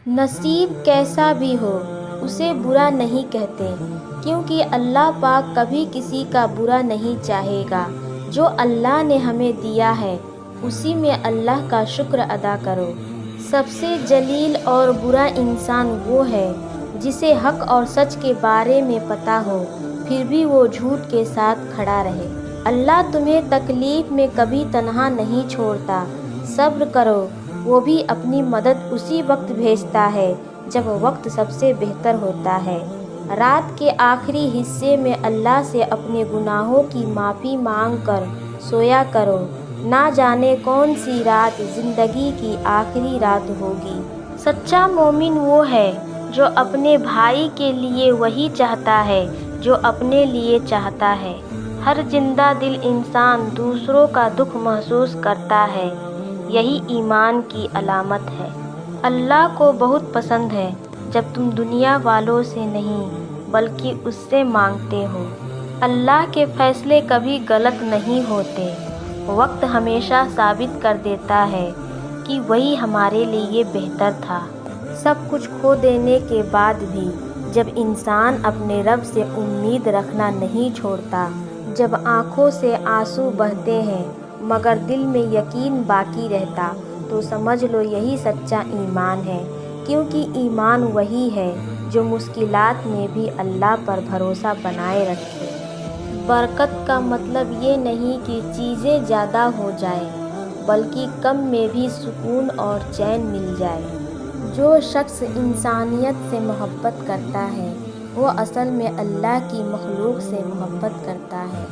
نصیب کیسا بھی ہو اسے برا نہیں کہتے، کیونکہ اللہ پاک کبھی کسی کا برا نہیں چاہے گا۔ جو اللہ نے ہمیں دیا ہے اسی میں اللہ کا شکر ادا کرو۔ سب سے ذلیل اور برا انسان وہ ہے جسے حق اور سچ کے بارے میں پتہ ہو پھر بھی وہ جھوٹ کے ساتھ کھڑا رہے۔ اللہ تمہیں تکلیف میں کبھی تنہا نہیں چھوڑتا، صبر کرو، وہ بھی اپنی مدد اسی وقت بھیجتا ہے جب وقت سب سے بہتر ہوتا ہے۔ رات کے آخری حصے میں اللہ سے اپنے گناہوں کی معافی مانگ کر سویا کرو، نہ جانے کون سی رات زندگی کی آخری رات ہوگی۔ سچا مومن وہ ہے جو اپنے بھائی کے لیے وہی چاہتا ہے جو اپنے لیے چاہتا ہے۔ ہر زندہ دل انسان دوسروں کا دکھ محسوس کرتا ہے، یہی ایمان کی علامت ہے۔ اللہ کو بہت پسند ہے جب تم دنیا والوں سے نہیں بلکہ اس سے مانگتے ہو۔ اللہ کے فیصلے کبھی غلط نہیں ہوتے، وقت ہمیشہ ثابت کر دیتا ہے کہ وہی ہمارے لیے بہتر تھا۔ سب کچھ کھو دینے کے بعد بھی جب انسان اپنے رب سے امید رکھنا نہیں چھوڑتا، جب آنکھوں سے آنسو بہتے ہیں مگر دل میں یقین باقی رہتا، تو سمجھ لو یہی سچا ایمان ہے، کیونکہ ایمان وہی ہے جو مشکلات میں بھی اللہ پر بھروسہ بنائے رکھے۔ برکت کا مطلب یہ نہیں کہ چیزیں زیادہ ہو جائیں، بلکہ کم میں بھی سکون اور چین مل جائے۔ جو شخص انسانیت سے محبت کرتا ہے وہ اصل میں اللہ کی مخلوق سے محبت کرتا ہے۔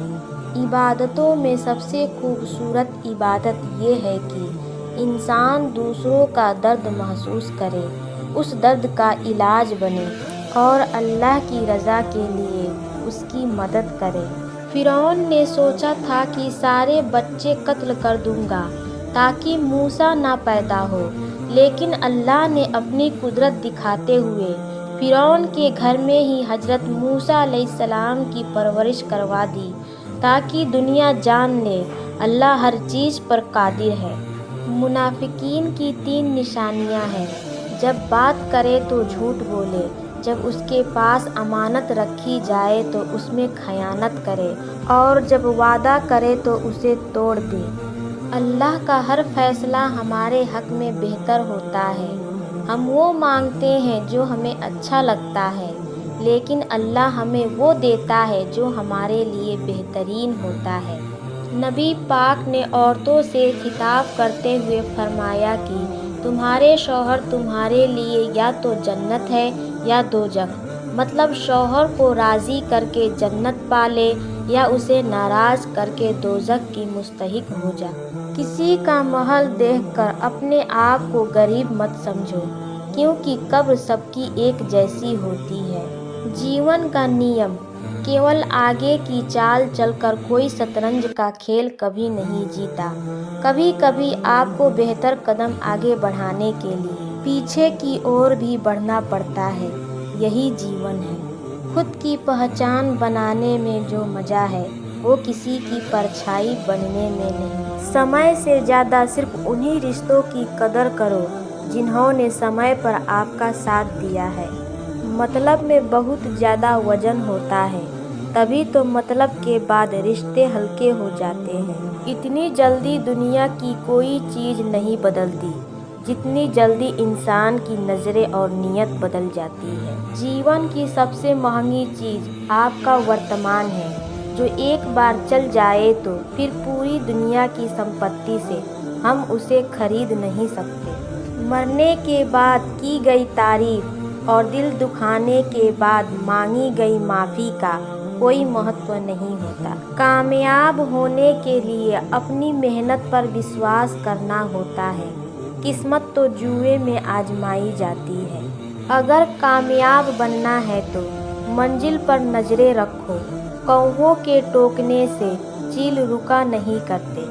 عبادتوں میں سب سے خوبصورت عبادت یہ ہے کہ انسان دوسروں کا درد محسوس کرے، اس درد کا علاج بنے اور اللہ کی رضا کے لیے اس کی مدد کرے۔ فرعون نے سوچا تھا کہ سارے بچے قتل کر دوں گا تاکہ موسیٰ نہ پیدا ہو، لیکن اللہ نے اپنی قدرت دکھاتے ہوئے فرعون کے گھر میں ہی حضرت موسیٰ علیہ السلام کی پرورش کروا دی تاکہ دنیا جان لے اللہ ہر چیز پر قادر ہے۔ منافقین کی 3 نشانیاں ہیں: جب بات کرے تو جھوٹ بولے، جب اس کے پاس امانت رکھی جائے تو اس میں خیانت کرے، اور جب وعدہ کرے تو اسے توڑ دے۔ اللہ کا ہر فیصلہ ہمارے حق میں بہتر ہوتا ہے۔ ہم وہ مانگتے ہیں جو ہمیں اچھا لگتا ہے، لیکن اللہ ہمیں وہ دیتا ہے جو ہمارے لیے بہترین ہوتا ہے۔ نبی پاک نے عورتوں سے خطاب کرتے ہوئے فرمایا کہ تمہارے شوہر تمہارے لیے یا تو جنت ہے یا دوزخ، مطلب شوہر کو راضی کر کے جنت پالے یا اسے ناراض کر کے دوزخ کی مستحق ہو جا۔ کسی کا محل دیکھ کر اپنے آپ کو غریب مت سمجھو، کیونکہ قبر سب کی ایک جیسی ہوتی ہے۔ جیون کا نیم: کیول آگے کی چال چل کر کوئی شطرنج کا کھیل کبھی نہیں جیتا۔ کبھی کبھی آپ کو بہتر قدم آگے بڑھانے کے لیے پیچھے کی اور بھی بڑھنا پڑتا ہے، یہی جیون ہے۔ خود کی پہچان بنانے میں جو مزہ ہے وہ کسی کی پرچھائی بننے میں نہیں۔ سمے سے زیادہ صرف انہی رشتوں کی قدر کرو جنہوں نے سمے پر آپ کا ساتھ دیا ہے۔ مطلب میں بہت زیادہ وزن ہوتا ہے، تبھی تو مطلب کے بعد رشتے ہلکے ہو جاتے ہیں۔ اتنی جلدی دنیا کی کوئی چیز نہیں بدلتی جتنی جلدی انسان کی نظریں اور نیت بدل جاتی ہے۔ جیون کی سب سے مہنگی چیز آپ کا ورتمان ہے، جو ایک بار چل جائے تو پھر پوری دنیا کی سمپتی سے ہم اسے خرید نہیں سکتے۔ مرنے کے بعد کی گئی تعریف اور دل دکھانے کے بعد مانگی گئی معافی کا کوئی مہتو نہیں ہوتا۔ کامیاب ہونے کے لیے اپنی محنت پر وشواس کرنا ہوتا ہے، قسمت تو جوئے میں آزمائی جاتی ہے۔ اگر کامیاب بننا ہے تو منزل پر نظریں رکھو، کوہوں کے ٹوکنے سے چیل رکا نہیں کرتے۔